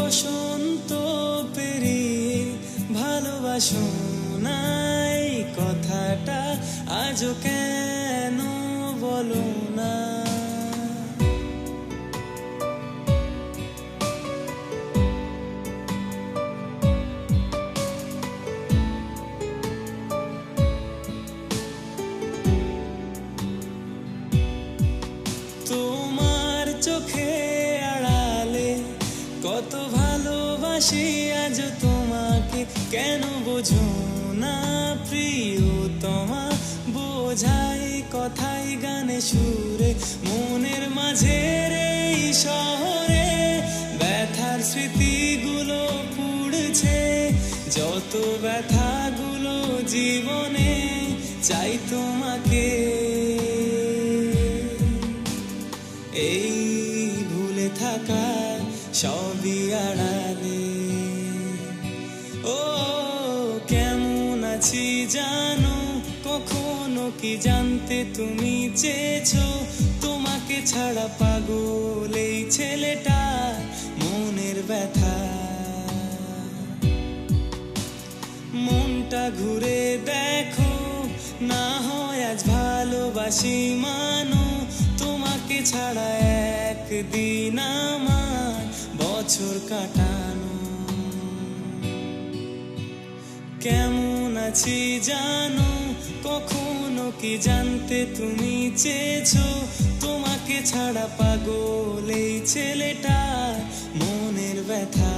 বসন্ত পেরিয়ে ভালোবাসো না, এই কথাটা আজও কেন বলো না? তোমার চোখে আড়ালে কত ভালোবাসি আজ তোমাকে, কেন বোঝো না প্রিয়তমা? বোঝাই কথাই গানে সুরে, মনের মাঝের এই শহরে ব্যথার স্মৃতিগুলো পুড়ছে। যত ব্যথাগুলো জীবনে চাই তোমাকে, এই ভুলে থাকা সবই আড়ালে। ও কেমন আছি জানো, কখনো কি জানতে তুমি চেয়েছো? তোমাকে ছাড়া পাগল এই ছেলেটা, মনের ব্যথা। মনটা ঘুরে দেখো না, হয় আজ ভালোবাসি মানো। তোমাকে ছাড়া একদিন আমার বছর কাটানো। কেমন আছি জানো, কখনো কি জানতে তুমি চেয়েছো? তোমাকে ছাড়া পাগল এই ছেলেটা, মনের ব্যথা।